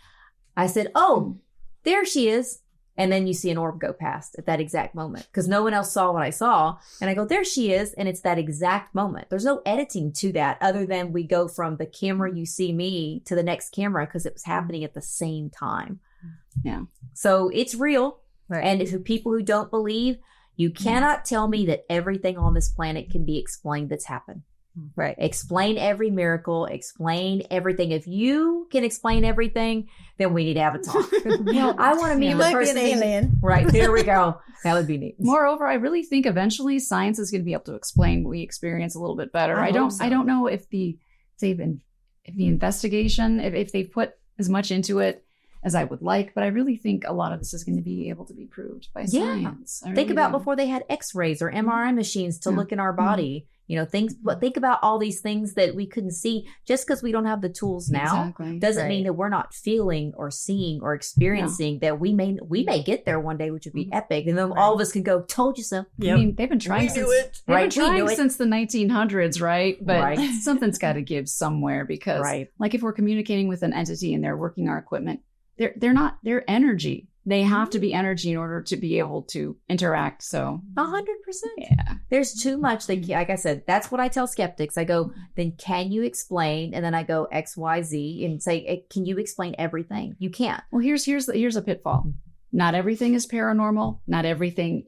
[SPEAKER 1] I said, oh, there she is. And then you see an orb go past at that exact moment because no one else saw what I saw. And I go, there she is. And it's that exact moment. There's no editing to that other than we go from the camera you see me to the next camera because it was happening at the same time.
[SPEAKER 2] Yeah.
[SPEAKER 1] So it's real.
[SPEAKER 3] Right.
[SPEAKER 1] And for people who don't believe, you cannot tell me that everything on this planet can be explained that's happened.
[SPEAKER 3] Right.
[SPEAKER 1] Explain every miracle. Explain everything. If you can explain everything, then we need to have a talk. I want to meet the person.
[SPEAKER 3] Might be an alien.
[SPEAKER 1] Right. There we go. That would be neat.
[SPEAKER 2] Moreover, I really think eventually science is going to be able to explain what we experience a little bit better. I don't know if the investigation, if they've put as much into it as I would like, but I really think a lot of this is going to be able to be proved by science. Think
[SPEAKER 1] about before they had x-rays or MRI machines to look in our body, but think about all these things that we couldn't see. Just because we don't have the tools now doesn't mean that we're not feeling or seeing or experiencing that we may get there one day, which would be epic. And then all of us can go, told you so.
[SPEAKER 2] Yep. I mean, they've been trying since the 1900s, right? But something's got to give somewhere because like if we're communicating with an entity and they're working our equipment, they're energy. They have to be energy in order to be able to interact. So
[SPEAKER 1] 100%.
[SPEAKER 2] Yeah.
[SPEAKER 1] There's too much. Like I said, that's what I tell skeptics. I go, then can you explain? And then I go X, Y, Z and say, can you explain everything? You can't.
[SPEAKER 2] Well, here's a pitfall. Not everything is paranormal. Not everything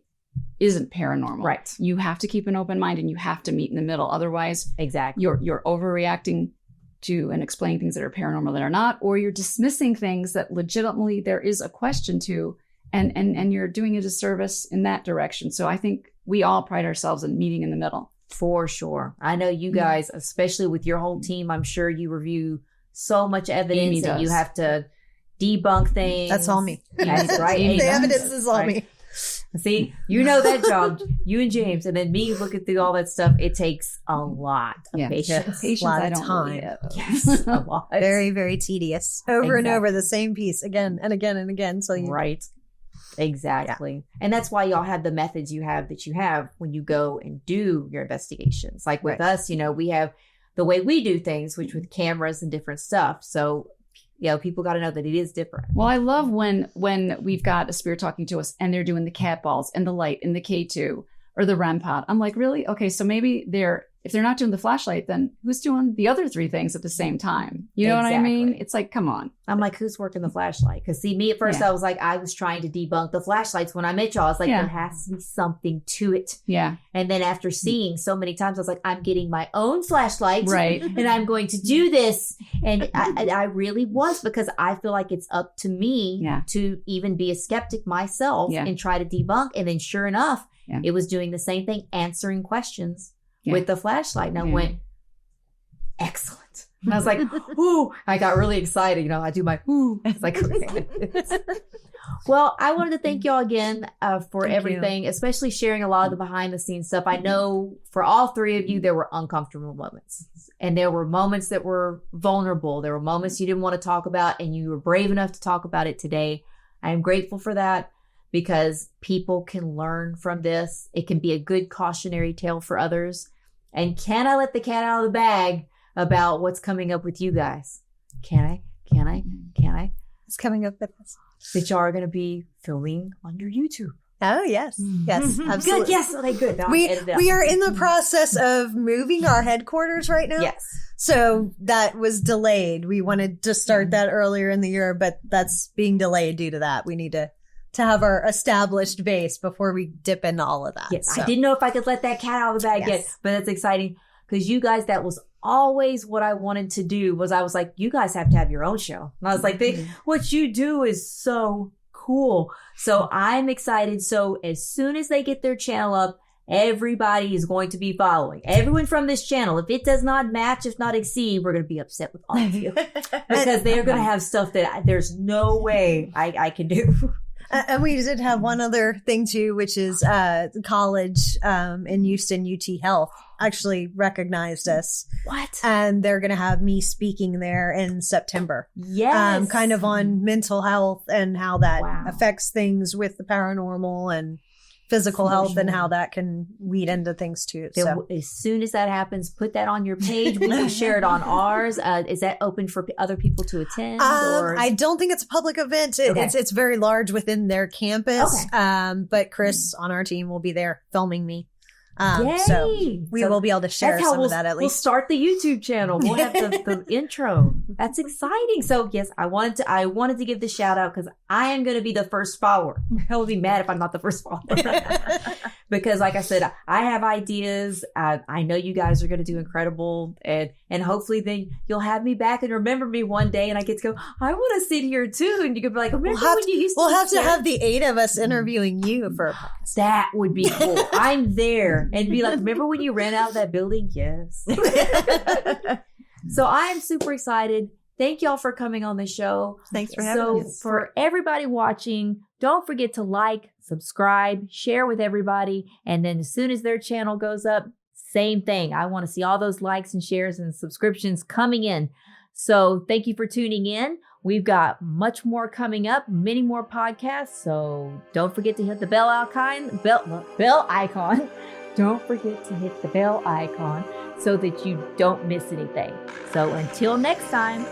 [SPEAKER 2] isn't paranormal.
[SPEAKER 1] Right.
[SPEAKER 2] You have to keep an open mind and you have to meet in the middle. Otherwise, you're overreacting to and explaining things that are paranormal that are not, or you're dismissing things that legitimately there is a question to, and you're doing a disservice in that direction. So I think we all pride ourselves in meeting in the middle.
[SPEAKER 1] For sure. I know you guys, especially with your whole team, I'm sure you review so much evidence and you have to debunk things.
[SPEAKER 3] That's all me.
[SPEAKER 1] That's right.
[SPEAKER 3] The evidence is all me.
[SPEAKER 1] See, you know that job, you and James, and then me looking through all that stuff. It takes a lot of patience.
[SPEAKER 3] A lot of time.
[SPEAKER 1] Yes, a lot.
[SPEAKER 3] Very, very tedious. Over and over the same piece again and again and again. So
[SPEAKER 1] Exactly. Yeah. And that's why y'all have the methods you have when you go and do your investigations. Like with us, we have the way we do things, which with cameras and different stuff. So people got to know that it is different.
[SPEAKER 2] Well, I love when we've got a spirit talking to us and they're doing the cat balls and the light and the K2 or the REM pod. I'm like, really? Okay, so maybe if they're not doing the flashlight, then who's doing the other 3 things at the same time? You know what I mean? It's like, come on.
[SPEAKER 1] I'm like, who's working the flashlight? Because see, me at first, I was like, I was trying to debunk the flashlights when I met y'all. I was like, there has to be something to it.
[SPEAKER 2] Yeah.
[SPEAKER 1] And then after seeing so many times, I was like, I'm getting my own flashlight. Right. And I'm going to do this. And I really was, because I feel like it's up to me to even be a skeptic myself and try to debunk. And then sure enough, it was doing the same thing, answering questions with the flashlight. And I went, excellent. And I was like, ooh, I got really excited. I do my, ooh. It's like, well, I wanted to thank y'all again for everything, especially sharing a lot of the behind the scenes stuff. I know for all 3 of you, there were uncomfortable moments, and there were moments that were vulnerable. There were moments you didn't want to talk about, and you were brave enough to talk about it today. I am grateful for that, because people can learn from this. It can be a good cautionary tale for others. And can I let the cat out of the bag about what's coming up with you guys? Can I?
[SPEAKER 3] It's coming up with us.
[SPEAKER 1] That y'all are going to be filming on your YouTube.
[SPEAKER 3] Oh, yes. Yes, absolutely.
[SPEAKER 1] Good. Yes. Okay, good.
[SPEAKER 3] We are in the process of moving our headquarters right now.
[SPEAKER 1] Yes.
[SPEAKER 3] So that was delayed. We wanted to start that earlier in the year, but that's being delayed due to that. We need to have our established base before we dip into all of that.
[SPEAKER 1] Yes. So. I didn't know if I could let that cat out of the bag yet, but that's exciting, because you guys, that was always what I wanted to do. I was like, you guys have to have your own show. And I was like, what you do is so cool. So I'm excited. So as soon as they get their channel up, everybody is going to be following. Everyone from this channel. If it does not match, if not exceed, we're going to be upset with all of you, because they're going to have stuff that there's no way I can do.
[SPEAKER 3] And we did have one other thing too, which is college in Houston, UT Health. actually recognized us.
[SPEAKER 1] What?
[SPEAKER 3] And they're going to have me speaking there in September.
[SPEAKER 1] Yes.
[SPEAKER 3] Kind of on mental health and how that
[SPEAKER 1] Wow.
[SPEAKER 3] affects things with the paranormal and physical health and how that can lead into things too. So
[SPEAKER 1] As soon as that happens, put that on your page. We can share it on ours. Is that open for other people to attend? Or?
[SPEAKER 3] I don't think it's a public event. It's very large within their campus.
[SPEAKER 1] Okay.
[SPEAKER 3] But Chris on our team will be there filming me.
[SPEAKER 1] Yay.
[SPEAKER 3] So we will be able to share some of that at
[SPEAKER 1] We'll
[SPEAKER 3] least.
[SPEAKER 1] start the YouTube channel. We'll have the intro. That's exciting. So yes, I wanted to give the shout out because I am going to be the first follower. I will be mad if I'm not the first follower. Because like I said, I have ideas. I know you guys are going to do incredible, and hopefully then you'll have me back and remember me one day, and I get to go, I want to sit here too, and you could be like, remember when you used to?
[SPEAKER 3] We'll have to have the 8 of us interviewing you for a podcast.
[SPEAKER 1] That would be cool. I'm there and be like, remember when you ran out of that building? Yes. So I am super excited. Thank y'all for coming on the show.
[SPEAKER 4] Thanks for having us.
[SPEAKER 1] So for everybody watching, don't forget to like, subscribe, share with everybody. And then as soon as their channel goes up, same thing. I want to see all those likes and shares and subscriptions coming in. So thank you for tuning in. We've got much more coming up, many more podcasts. So don't forget to hit the bell icon. Don't forget to hit the bell icon so that you don't miss anything. So until next time,